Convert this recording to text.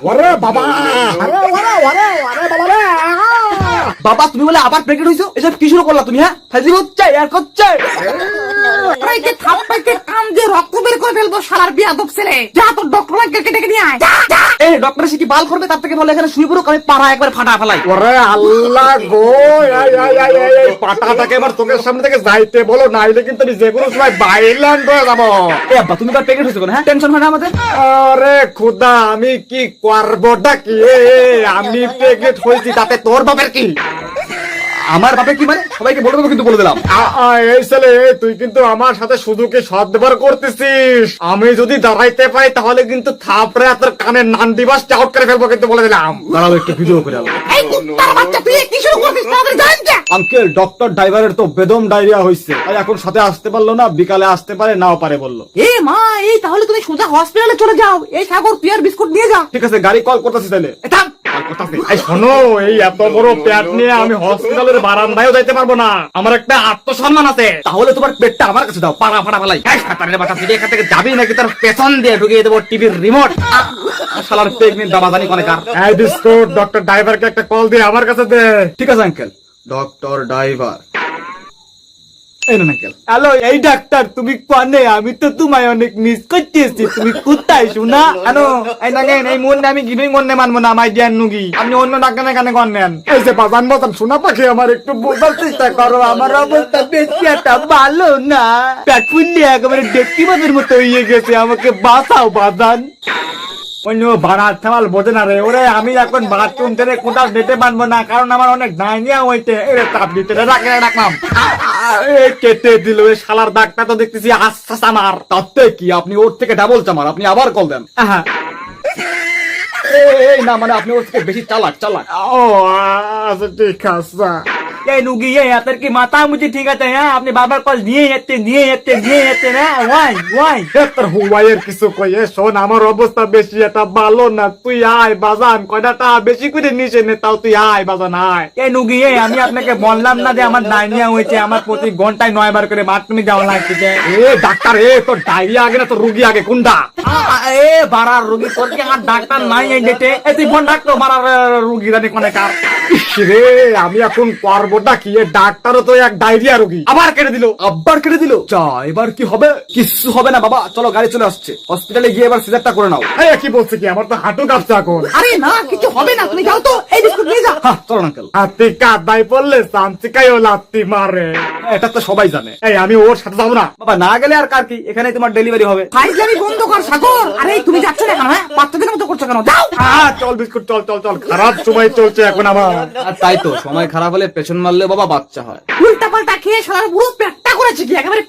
ওরে বাবা, বাবা তুমি বলে আবার প্রেগনেন্ট হইছো? এসব কি শুরু করলা তুমি? হ্যাঁ ফাইজলি হচ্ছে আর করছে। আরে থাপ্পাইতে কান দিয়ে রক্ত বের করে ফেলবো শালার বিয়াদব ছেলে। যা তোর ডক্টর আঙ্কেলকে ডেকে নিয়ে আয়। যা। এই ডক্টর এসে কি বাল করবে? তার থেকে ভালো এখানে শুয়ে পড়ো, আমি পাড়া একবার ফাটা ফেলাই। ওরে আল্লাহ গো, এই পাটাটাকে আমার চোখের সামনে থেকে যাইতে বলো, নাইলে কিন্তু আমি যে কোনো সময় বাইল্যান্ড হয়ে যাবো। এ আব্বা তুমি তো প্রেগনেন্ট হইছো কেন? হ্যাঁ টেনশন হয় না আমাদের? আরে খুদা, আমি কি করবোটা কি? আমি প্রেগনেন্ট হয়েছি, তাতে তোর বাপের কি? আমার বাপে কি মানে? সবাইকে বলে দেবো কিন্তু, বলে দিলাম। এই ছেলে, তুই কিন্তু আমার সাথে শুধু কি সদ্ব্যবহার করতেছিস? আমি যদি দাঁড়াইতে পাই তাহলে কিন্তু থাপড়ে তোর কানে নান্ডি বাস আউট করে ফেলবো, কিন্তু বলে দিলাম। দাঁড়াও একটু ভিডিও করে আলো। এই কুত্তার বাচ্চা তুই কি শুরু করছিস? তাদের জানেন কে? আঙ্কেল, ডক্টর ড্রাইভারের তো বেদম ডায়রিয়া হয়েছে, তাই এখন সাথে আসতে পারলো না, বিকালে আসতে পারে নাও পারে বললো। এ মা, এই তাহলে তুমি সোজা হসপিটালে চলে যাও। এই সাগর তুই আর বিস্কুট নিয়ে যা। ঠিক আছে, গাড়ি কল করতেছি তাহলে। এ থাম। এই শোনো, এই এত বড় পেট নিয়ে আমি হসপিটালের বারান্দায়ও যাইতে পারবো না, আমার একটা আত্মসম্মান আছে। তাহলে তোমার পেটটা আমার কাছে দাও, পাড়া ফাটা ফেলাই। তুই এখান থেকে যাবি নাকি তোর পেছন দিয়ে ঢুকিয়ে দেবো টিভির রিমোট? শালার প্রেগনেন্ট বাবা জানি কোনে কার। এই বিস্কুট, ডক্টর ড্রাইভারকে একটা কল দিয়ে আমার কাছে দে। ঠিক আছে আঙ্কেল। ডক্টর ড্রাইভার, এই না আঙ্কেল। হ্যালো, এই ডাক্তার তুমি কোনে? আমি তো তোমায় অনেক মিস করতেছি, তুমি কোথায় শোনা? আনো এই নাগেন, এই মন আমি গিনুই মনে মানবো না, মাই ডিয়ার নুগি। আপনি অন্য ডাক্তারের কানে কোন নেন? এই যে বাজান বাজান শোনা পাখি, আমার একটু বোঝার চেষ্টা করো, আমার অবস্থা বেশি একটা ভালো না, পেট ফুললে একেবারে ডেকি বাজের মতো হয়ে গেছে, আমাকে বাঁচাও বাজান। অন্য ভাড়া থামাল বোঝে না রে, ওরে আমি এখন বাথরুম থেকে কোথাও যেতে পারবো না, কারণ আমার অনেক ডায়নিয়া হইতে। এরে তাপ দিতে রাখলাম, কেটে দিল। এই শালার ডাক্তার তো দেখতেছি আশ্বাস আমার। তাতে কি, আপনি ওর থেকে ডাবল চামার, আপনি আবার কল দেন। আহা, এই না মানে আপনি ওর থেকে বেশি চালাক। ও আচ্ছা ঠিক আছে। এই নুগি, এই আপনার কি মাথা মুচি ঠিক আছে? হ্যাঁ আপনি বাবার কল নিয়ে যাচ্ছেন। হ্যাঁ ওয়াই। তোর হুয়াইয়ের কিছু কইয়ে শোন, আমার অবস্থা বেশি একটা ভালো না, তুই আয় বাজান, কয়টা বেশি করে নিচে নে, তাও তুই আয় বাজান আয়। এই নুগি, এই আমি আপনাকে বললাম না যে আমার ডায়রিয়া হয়েছে? আমার প্রতি ঘন্টায় 9 বার করে বাথরুমে যাওয়া লাগছে। এ ডাক্তার, তোর ডায়রিয়া আগে না তোর রুগী আগে, কোনটা? এ বাড়ার রুগী তোর কি আর ডাক্তার নাই এই ডেটে? এই তুই ফোন ডাক্তার বাড়ার রুগী জানি কোনে কার। রে আমি এখন করবোটা কি? ডাক্তারও তো এক ডায়রিয়া রুগী, আবার কেটে দিল। যা, এবার কি হবে? কিচ্ছু হবে না বাবা, চলো গাড়ি চলে আসছে, হসপিটালে গিয়ে এবার সিজারটা করে নাও। এই কি বলছে কি? আমার তো হাঁটু কাঁপছে এখন। আরে না, কিছু হবে না, তুমি যাও তো, এই বিস্কুট নিয়ে যাও। হ্যাঁ চলো আঙ্কেল। হাতি কাদায় পড়লে চামচিকাইও লাত্তি মারে, এটা তো সবাই জানে। এই আমি ওর সাথে যাবো না। বাবা না গেলে আর কার কি, এখানে তোমার ডেলিভারি হবে। ফাইজলামি বন্ধ কর সাগর। আরে তুমি যাচ্ছ না কেন? হ্যাঁ বাচ্চাদের মতো করছো কেন? যাও। চল বিস্কুট, চল, খারাপ সময় চলছে এখন আমার। আর তাই তো, সময় খারাপ হলে পেছন মারলে বাবা বাচ্চা হয়। উল্টা পাল্টা খেয়ে শালার পুরো পেটটা করেছে কি একেবারে